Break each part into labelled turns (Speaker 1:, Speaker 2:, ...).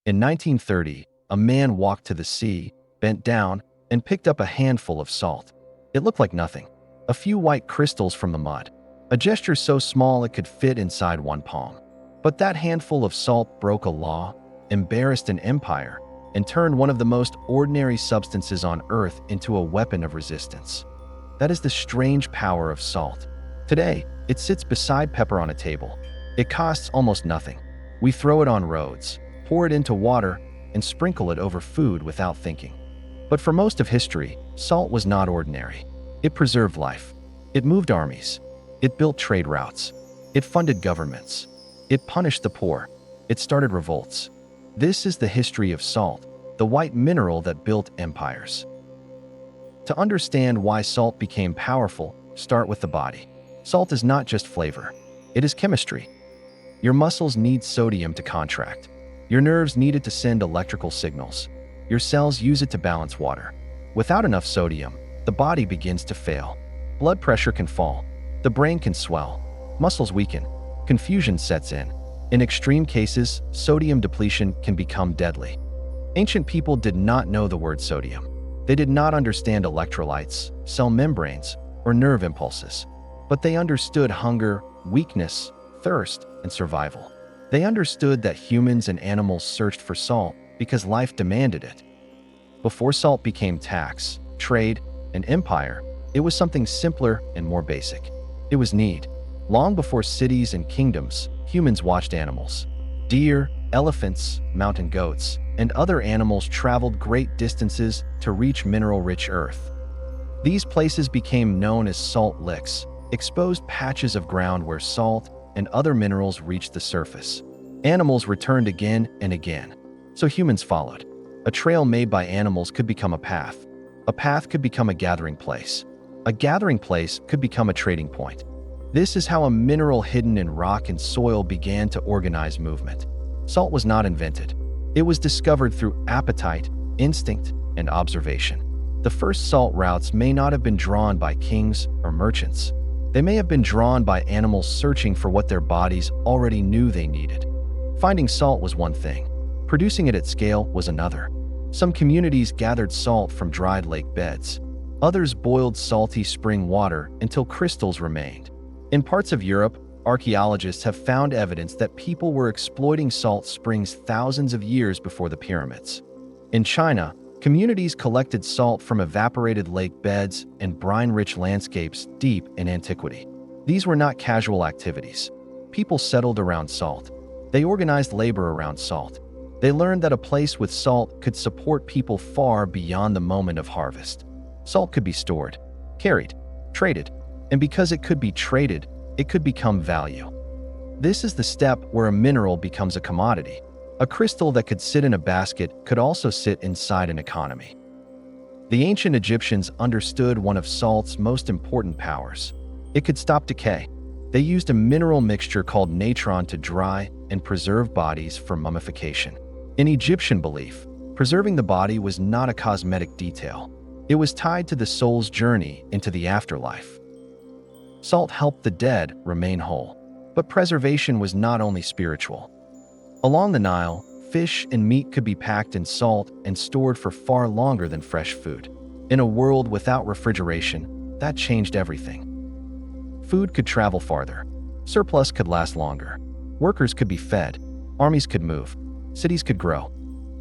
Speaker 1: In 1930, a man walked to the sea, bent down, and picked up a handful of salt. It looked like nothing, a few white crystals from the mud, a gesture so small it could fit inside one palm. But that handful of salt broke a law, embarrassed an empire, and turned one of the most ordinary substances on Earth into a weapon of resistance. That is the strange power of salt. Today, it sits beside pepper on a table. It costs almost nothing. We throw it on roads, pour it into water, and sprinkle it over food without thinking. But for most of history, salt was not ordinary. It preserved life. It moved armies. It built trade routes. It funded governments. It punished the poor. It started revolts. This is the history of salt, the white mineral that built empires. To understand why salt became powerful, start with the body. Salt is not just flavor. It is chemistry. Your muscles need sodium to contract. Your nerves need it to send electrical signals. Your cells use it to balance water. Without enough sodium, the body begins to fail. Blood pressure can fall. The brain can swell. Muscles weaken. Confusion sets in. In extreme cases, sodium depletion can become deadly. Ancient people did not know the word sodium. They did not understand electrolytes, cell membranes, or nerve impulses. But they understood hunger, weakness, thirst, and survival. They understood that humans and animals searched for salt because life demanded it. Before salt became tax, trade, and empire, it was something simpler and more basic. It was need. Long before cities and kingdoms, humans watched animals. Deer, elephants, mountain goats, and other animals traveled great distances to reach mineral-rich earth. These places became known as salt licks, exposed patches of ground where salt and other minerals reached the surface. Animals returned again and again, so humans followed. A trail made by animals could become a path. A path could become a gathering place. A gathering place could become a trading point. This is how a mineral hidden in rock and soil began to organize movement. Salt was not invented. It was discovered through appetite, instinct, and observation. The first salt routes may not have been drawn by kings or merchants. They may have been drawn by animals searching for what their bodies already knew they needed. Finding salt was one thing. Producing it at scale was another. Some communities gathered salt from dried lake beds. Others boiled salty spring water until crystals remained. In parts of Europe, archaeologists have found evidence that people were exploiting salt springs thousands of years before the pyramids. In China, communities collected salt from evaporated lake beds and brine-rich landscapes deep in antiquity. These were not casual activities. People settled around salt. They organized labor around salt. They learned that a place with salt could support people far beyond the moment of harvest. Salt could be stored, carried, traded, and because it could be traded, it could become value. This is the step where a mineral becomes a commodity. A crystal that could sit in a basket could also sit inside an economy. The ancient Egyptians understood one of salt's most important powers. It could stop decay. They used a mineral mixture called natron to dry and preserve bodies for mummification. In Egyptian belief, preserving the body was not a cosmetic detail. It was tied to the soul's journey into the afterlife. Salt helped the dead remain whole, but preservation was not only spiritual. Along the Nile, fish and meat could be packed in salt and stored for far longer than fresh food. In a world without refrigeration, that changed everything. Food could travel farther. Surplus could last longer. Workers could be fed. Armies could move. Cities could grow.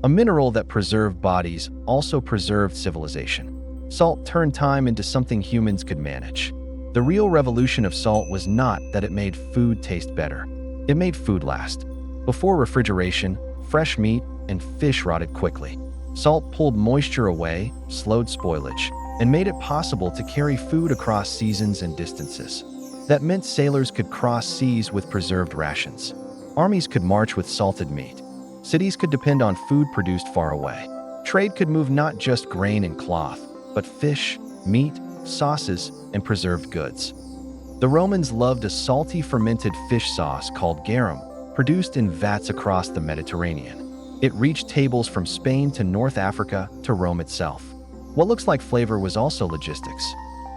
Speaker 1: A mineral that preserved bodies also preserved civilization. Salt turned time into something humans could manage. The real revolution of salt was not that it made food taste better. It made food last. Before refrigeration, fresh meat and fish rotted quickly. Salt pulled moisture away, slowed spoilage, and made it possible to carry food across seasons and distances. That meant sailors could cross seas with preserved rations. Armies could march with salted meat. Cities could depend on food produced far away. Trade could move not just grain and cloth, but fish, meat, sauces, and preserved goods. The Romans loved a salty fermented fish sauce called garum, produced in vats across the Mediterranean. It reached tables from Spain to North Africa to Rome itself. What looks like flavor was also logistics.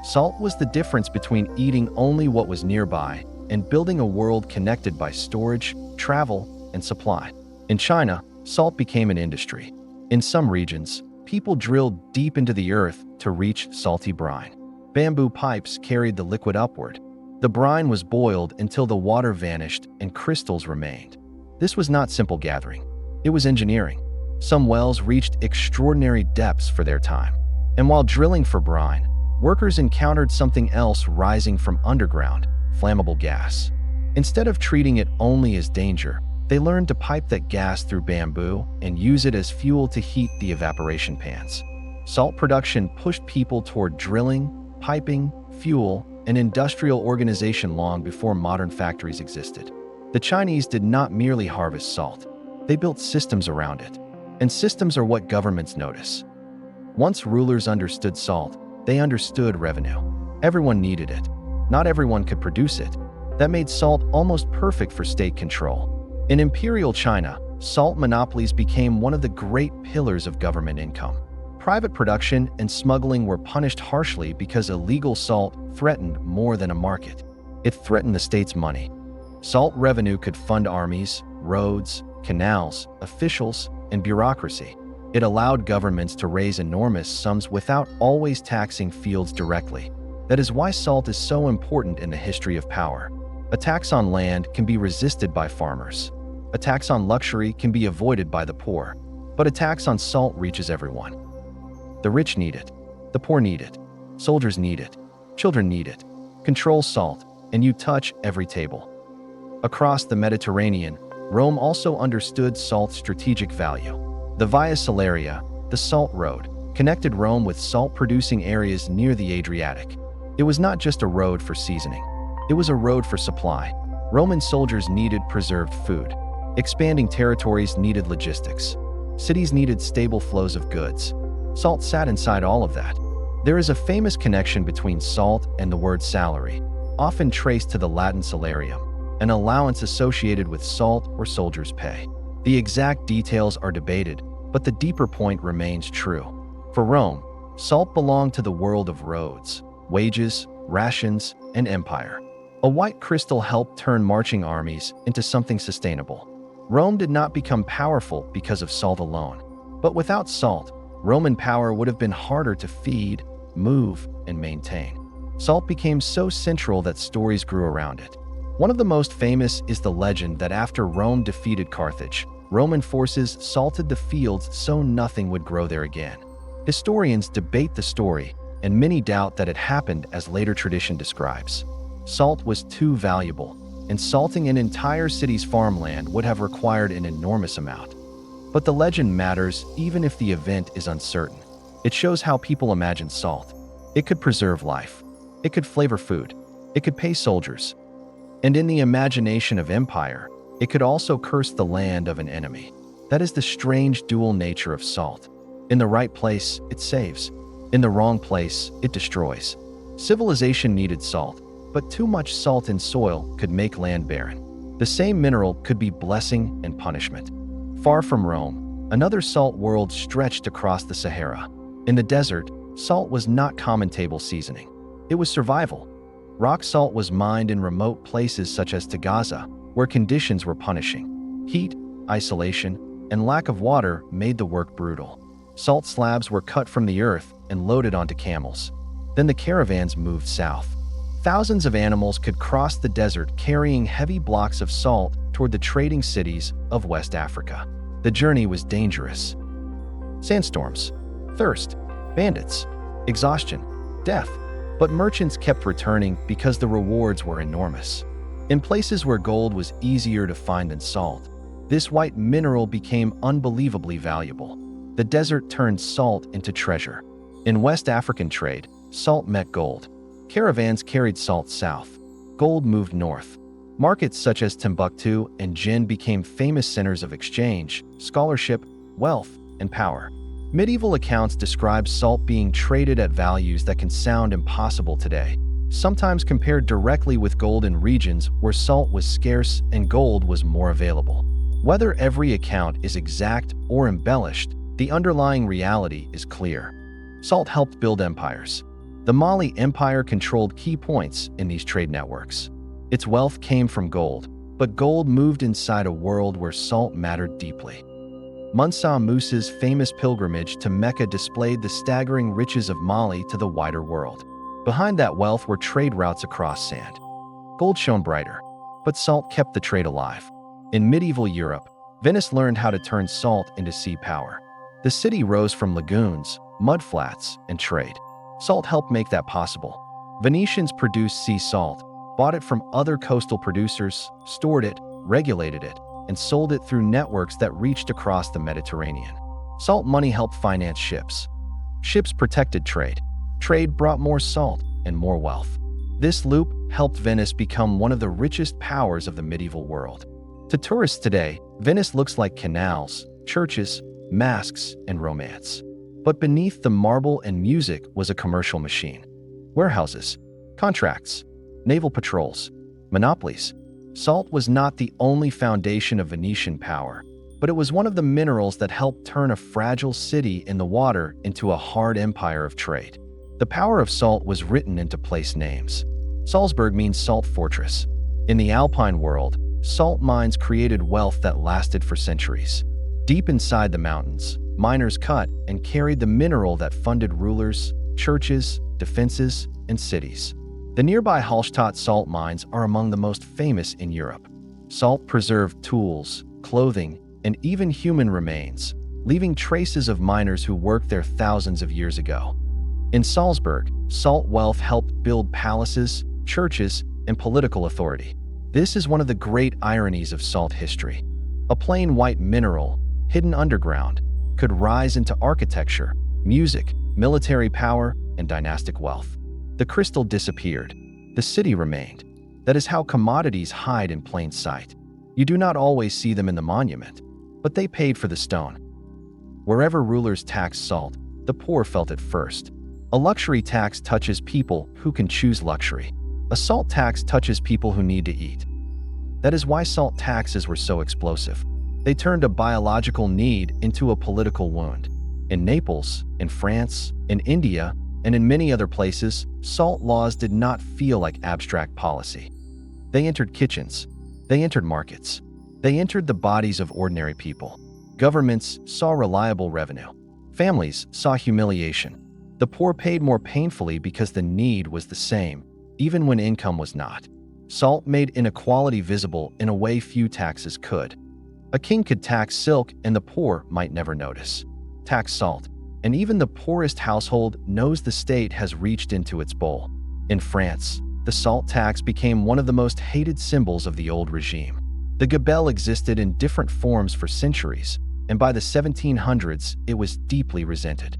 Speaker 1: Salt was the difference between eating only what was nearby and building a world connected by storage, travel, and supply. In China, salt became an industry. In some regions, people drilled deep into the earth to reach salty brine. Bamboo pipes carried the liquid upward. The brine was boiled until the water vanished and crystals remained. This was not simple gathering. It was engineering. Some wells reached extraordinary depths for their time. And while drilling for brine, workers encountered something else rising from underground: flammable gas. Instead of treating it only as danger, they learned to pipe that gas through bamboo and use it as fuel to heat the evaporation pans. Salt production pushed people toward drilling, piping, fuel, and industrial organization long before modern factories existed. The Chinese did not merely harvest salt. They built systems around it. And systems are what governments notice. Once rulers understood salt, they understood revenue. Everyone needed it. Not everyone could produce it. That made salt almost perfect for state control. In Imperial China, salt monopolies became one of the great pillars of government income. Private production and smuggling were punished harshly because illegal salt threatened more than a market. It threatened the state's money. Salt revenue could fund armies, roads, canals, officials, and bureaucracy. It allowed governments to raise enormous sums without always taxing fields directly. That is why salt is so important in the history of power. A tax on land can be resisted by farmers. A tax on luxury can be avoided by the poor. But a tax on salt reaches everyone. The rich need it. The poor need it. Soldiers need it. Children need it. Control salt, and you touch every table. Across the Mediterranean, Rome also understood salt's strategic value. The Via Salaria, the Salt Road, connected Rome with salt-producing areas near the Adriatic. It was not just a road for seasoning. It was a road for supply. Roman soldiers needed preserved food. Expanding territories needed logistics. Cities needed stable flows of goods. Salt sat inside all of that. There is a famous connection between salt and the word salary, often traced to the Latin salarium, an allowance associated with salt or soldiers' pay. The exact details are debated, but the deeper point remains true. For Rome, salt belonged to the world of roads, wages, rations, and empire. A white crystal helped turn marching armies into something sustainable. Rome did not become powerful because of salt alone. But without salt, Roman power would have been harder to feed, move, and maintain. Salt became so central that stories grew around it. One of the most famous is the legend that after Rome defeated Carthage, Roman forces salted the fields so nothing would grow there again. Historians debate the story, and many doubt that it happened as later tradition describes. Salt was too valuable, and salting an entire city's farmland would have required an enormous amount. But the legend matters even if the event is uncertain. It shows how people imagine salt. It could preserve life. It could flavor food. It could pay soldiers. And in the imagination of empire, it could also curse the land of an enemy. That is the strange dual nature of salt. In the right place, it saves. In the wrong place, it destroys. Civilization needed salt, but too much salt in soil could make land barren. The same mineral could be blessing and punishment. Far from Rome, another salt world stretched across the Sahara. In the desert, salt was not common table seasoning. It was survival. Rock salt was mined in remote places such as Tagaza, where conditions were punishing. Heat, isolation, and lack of water made the work brutal. Salt slabs were cut from the earth and loaded onto camels. Then the caravans moved south. Thousands of animals could cross the desert carrying heavy blocks of salt toward the trading cities of West Africa. The journey was dangerous. Sandstorms, thirst, bandits, exhaustion, death. But merchants kept returning because the rewards were enormous. In places where gold was easier to find than salt, this white mineral became unbelievably valuable. The desert turned salt into treasure. In West African trade, salt met gold. Caravans carried salt south. Gold moved north. Markets such as Timbuktu and Jinn became famous centers of exchange, scholarship, wealth, and power. Medieval accounts describe salt being traded at values that can sound impossible today, sometimes compared directly with gold in regions where salt was scarce and gold was more available. Whether every account is exact or embellished, the underlying reality is clear. Salt helped build empires. The Mali Empire controlled key points in these trade networks. Its wealth came from gold, but gold moved inside a world where salt mattered deeply. Musa Musa's famous pilgrimage to Mecca displayed the staggering riches of Mali to the wider world. Behind that wealth were trade routes across sand. Gold shone brighter, but salt kept the trade alive. In medieval Europe, Venice learned how to turn salt into sea power. The city rose from lagoons, mudflats, and trade. Salt helped make that possible. Venetians produced sea salt, bought it from other coastal producers, stored it, regulated it, and sold it through networks that reached across the Mediterranean. Salt money helped finance ships. Ships protected trade. Trade brought more salt and more wealth. This loop helped Venice become one of the richest powers of the medieval world. To tourists today, Venice looks like canals, churches, masks, and romance. But beneath the marble and music was a commercial machine. Warehouses, contracts, naval patrols, monopolies. Salt was not the only foundation of Venetian power, but it was one of the minerals that helped turn a fragile city in the water into a hard empire of trade. The power of salt was written into place names. Salzburg means salt fortress. In the Alpine world, salt mines created wealth that lasted for centuries. Deep inside the mountains, miners cut and carried the mineral that funded rulers, churches, defenses, and cities. The nearby Hallstatt salt mines are among the most famous in Europe. Salt preserved tools, clothing, and even human remains, leaving traces of miners who worked there thousands of years ago. In Salzburg, salt wealth helped build palaces, churches, and political authority. This is one of the great ironies of salt history. A plain white mineral, hidden underground, could rise into architecture, music, military power, and dynastic wealth. The crystal disappeared. The city remained. That is how commodities hide in plain sight. You do not always see them in the monument, but they paid for the stone. Wherever rulers taxed salt, the poor felt it first. A luxury tax touches people who can choose luxury. A salt tax touches people who need to eat. That is why salt taxes were so explosive. They turned a biological need into a political wound. In Naples, in France, in India, and in many other places, salt laws did not feel like abstract policy. They entered kitchens. They entered markets. They entered the bodies of ordinary people. Governments saw reliable revenue. Families saw humiliation. The poor paid more painfully because the need was the same, even when income was not. Salt made inequality visible in a way few taxes could. A king could tax silk and the poor might never notice. Tax salt, and even the poorest household knows the state has reached into its bowl. In France, the salt tax became one of the most hated symbols of the old regime. The gabelle existed in different forms for centuries, and by the 1700s, it was deeply resented.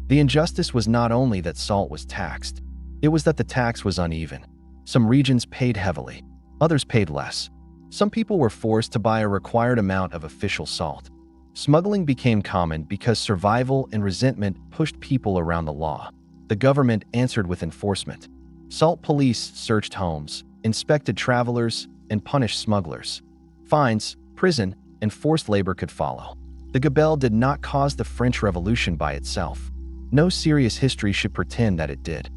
Speaker 1: The injustice was not only that salt was taxed, it was that the tax was uneven. Some regions paid heavily, others paid less. Some people were forced to buy a required amount of official salt. Smuggling became common because survival and resentment pushed people around the law. The government answered with enforcement. Salt police searched homes, inspected travelers, and punished smugglers. Fines, prison, and forced labor could follow. The gabelle did not cause the French Revolution by itself. No serious history should pretend that it did.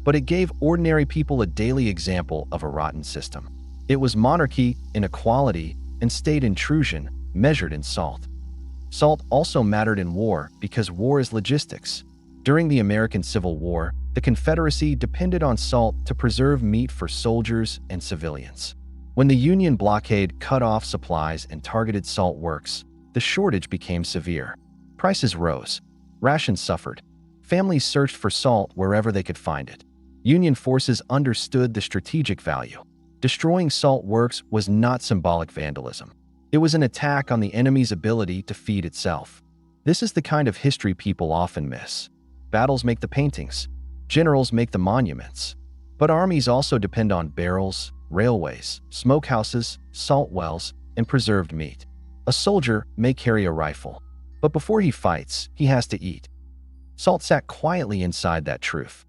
Speaker 1: But it gave ordinary people a daily example of a rotten system. It was monarchy, inequality, and state intrusion measured in salt. Salt also mattered in war because war is logistics. During the American Civil War, the Confederacy depended on salt to preserve meat for soldiers and civilians. When the Union blockade cut off supplies and targeted salt works, the shortage became severe. Prices rose. Rations suffered. Families searched for salt wherever they could find it. Union forces understood the strategic value. Destroying salt works was not symbolic vandalism. It was an attack on the enemy's ability to feed itself. This is the kind of history people often miss. Battles make the paintings. Generals make the monuments. But armies also depend on barrels, railways, smokehouses, salt wells, and preserved meat. A soldier may carry a rifle, but before he fights, he has to eat. Salt sat quietly inside that truth.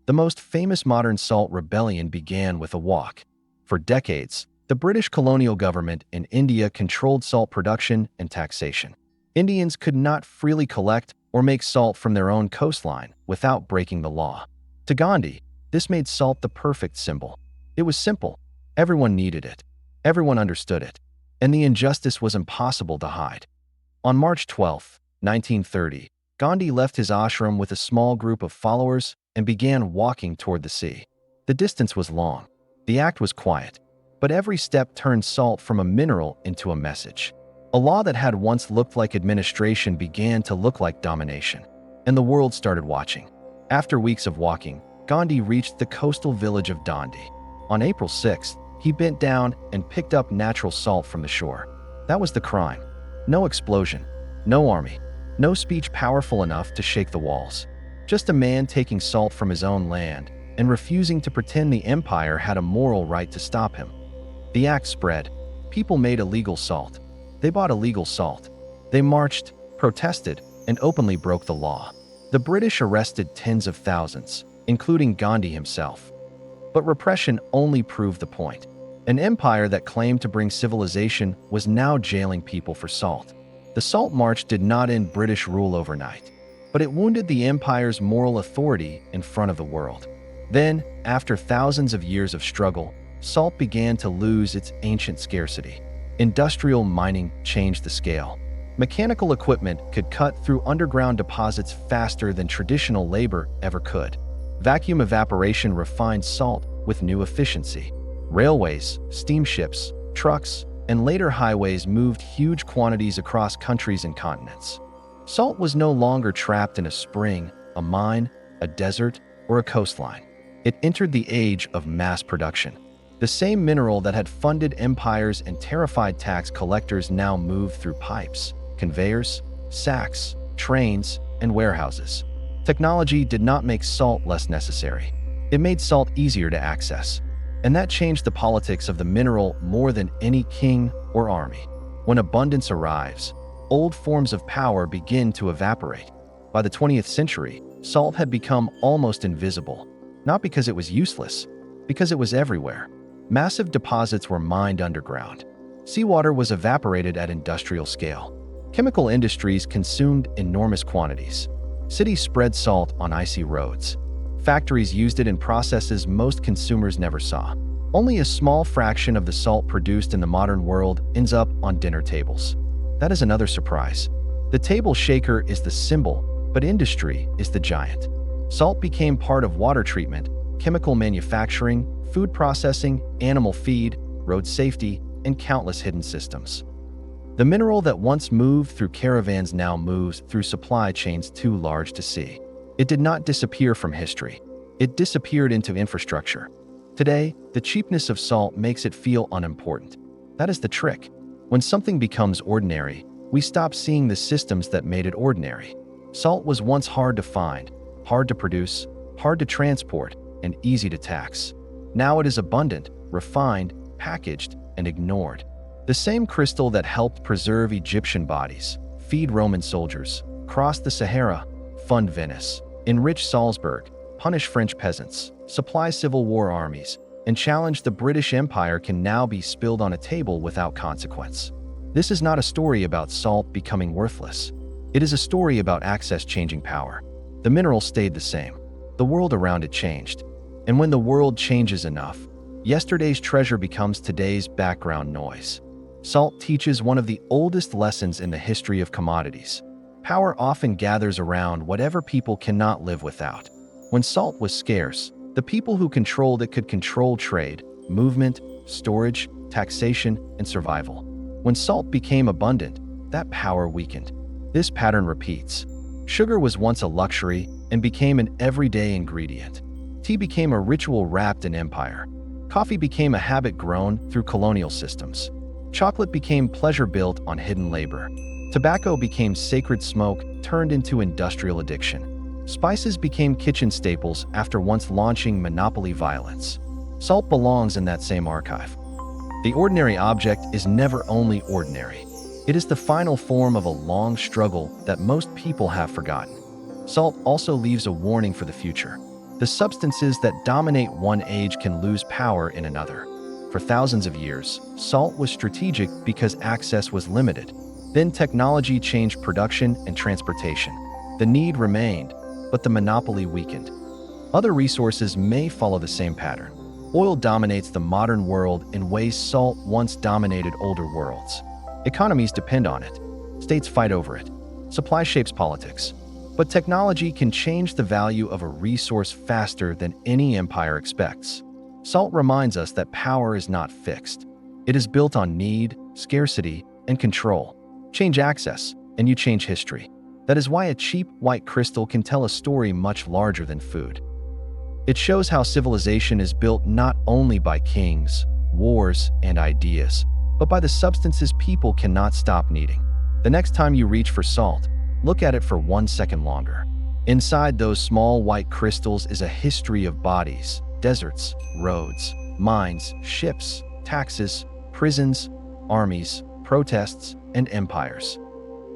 Speaker 1: The most famous modern salt rebellion began with a walk. For decades, the British colonial government in India controlled salt production and taxation. Indians could not freely collect or make salt from their own coastline without breaking the law. To Gandhi, this made salt the perfect symbol. It was simple. Everyone needed it. Everyone understood it. And the injustice was impossible to hide. On March 12, 1930, Gandhi left his ashram with a small group of followers and began walking toward the sea. The distance was long. The act was quiet, but every step turned salt from a mineral into a message. A law that had once looked like administration began to look like domination, and the world started watching. After weeks of walking, Gandhi reached the coastal village of Dandi. On April 6th, he bent down and picked up natural salt from the shore. That was the crime. No explosion, no army, no speech powerful enough to shake the walls. Just a man taking salt from his own land and refusing to pretend the empire had a moral right to stop him. The act spread. People made illegal salt. They bought illegal salt. They marched, protested, and openly broke the law. The British arrested tens of thousands, including Gandhi himself. But repression only proved the point. An empire that claimed to bring civilization was now jailing people for salt. The Salt March did not end British rule overnight, but it wounded the empire's moral authority in front of the world. Then, after thousands of years of struggle, salt began to lose its ancient scarcity. Industrial mining changed the scale. Mechanical equipment could cut through underground deposits faster than traditional labor ever could. Vacuum evaporation refined salt with new efficiency. Railways, steamships, trucks, and later highways moved huge quantities across countries and continents. Salt was no longer trapped in a spring, a mine, a desert, or a coastline. It entered the age of mass production. The same mineral that had funded empires and terrified tax collectors now moved through pipes, conveyors, sacks, trains, and warehouses. Technology did not make salt less necessary. It made salt easier to access. And that changed the politics of the mineral more than any king or army. When abundance arrives, old forms of power begin to evaporate. By the 20th century, salt had become almost invisible, not because it was useless, because it was everywhere. Massive deposits were mined underground. Seawater was evaporated at industrial scale. Chemical industries consumed enormous quantities. Cities spread salt on icy roads. Factories used it in processes most consumers never saw. Only a small fraction of the salt produced in the modern world ends up on dinner tables. That is another surprise. The table shaker is the symbol, but industry is the giant. Salt became part of water treatment, chemical manufacturing, food processing, animal feed, road safety, and countless hidden systems. The mineral that once moved through caravans now moves through supply chains too large to see. It did not disappear from history. It disappeared into infrastructure. Today, the cheapness of salt makes it feel unimportant. That is the trick. When something becomes ordinary, we stop seeing the systems that made it ordinary. Salt was once hard to find, hard to produce, hard to transport, and easy to tax. Now it is abundant, refined, packaged, and ignored. The same crystal that helped preserve Egyptian bodies, feed Roman soldiers, cross the Sahara, fund Venice, enrich Salzburg, punish French peasants, supply Civil War armies, and challenge the British Empire can now be spilled on a table without consequence. This is not a story about salt becoming worthless. It is a story about access changing power. The mineral stayed the same. The world around it changed. And when the world changes enough, yesterday's treasure becomes today's background noise. Salt teaches one of the oldest lessons in the history of commodities. Power often gathers around whatever people cannot live without. When salt was scarce, the people who controlled it could control trade, movement, storage, taxation, and survival. When salt became abundant, that power weakened. This pattern repeats. Sugar was once a luxury and became an everyday ingredient. Tea became a ritual wrapped in empire. Coffee became a habit grown through colonial systems. Chocolate became pleasure built on hidden labor. Tobacco became sacred smoke turned into industrial addiction. Spices became kitchen staples after once launching monopoly violence. Salt belongs in that same archive. The ordinary object is never only ordinary. It is the final form of a long struggle that most people have forgotten. Salt also leaves a warning for the future. The substances that dominate one age can lose power in another. For thousands of years, salt was strategic because access was limited. Then technology changed production and transportation. The need remained, but the monopoly weakened. Other resources may follow the same pattern. Oil dominates the modern world in ways salt once dominated older worlds. Economies depend on it. States fight over it. Supply shapes politics. But technology can change the value of a resource faster than any empire expects. Salt reminds us that power is not fixed. It is built on need, scarcity, and control. Change access, and you change history. That is why a cheap white crystal can tell a story much larger than food. It shows how civilization is built not only by kings, wars, and ideas, but by the substances people cannot stop needing. The next time you reach for salt, look at it for 1 second longer. Inside those small white crystals is a history of bodies, deserts, roads, mines, ships, taxes, prisons, armies, protests, and empires.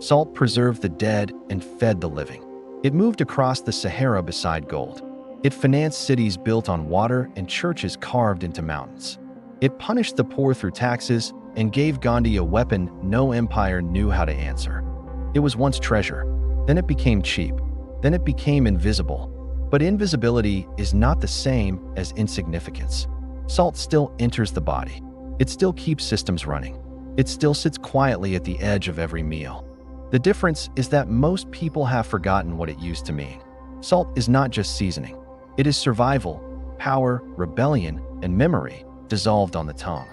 Speaker 1: Salt preserved the dead and fed the living. It moved across the Sahara beside gold. It financed cities built on water and churches carved into mountains. It punished the poor through taxes and gave Gandhi a weapon no empire knew how to answer. It was once treasure, then it became cheap, then it became invisible. But invisibility is not the same as insignificance. Salt still enters the body. It still keeps systems running. It still sits quietly at the edge of every meal. The difference is that most people have forgotten what it used to mean. Salt is not just seasoning. It is survival, power, rebellion, and memory dissolved on the tongue.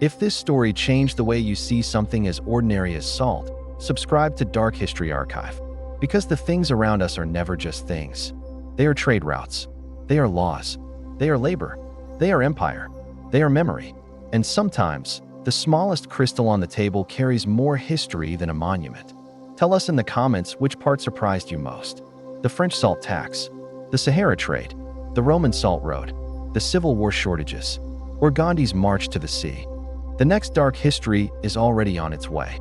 Speaker 1: If this story changed the way you see something as ordinary as salt, subscribe to Dark History Archive. Because the things around us are never just things. They are trade routes. They are laws. They are labor. They are empire. They are memory. And sometimes, the smallest crystal on the table carries more history than a monument. Tell us in the comments which part surprised you most. The French salt tax, the Sahara trade, the Roman salt road, the Civil War shortages, or Gandhi's march to the sea. The next dark history is already on its way.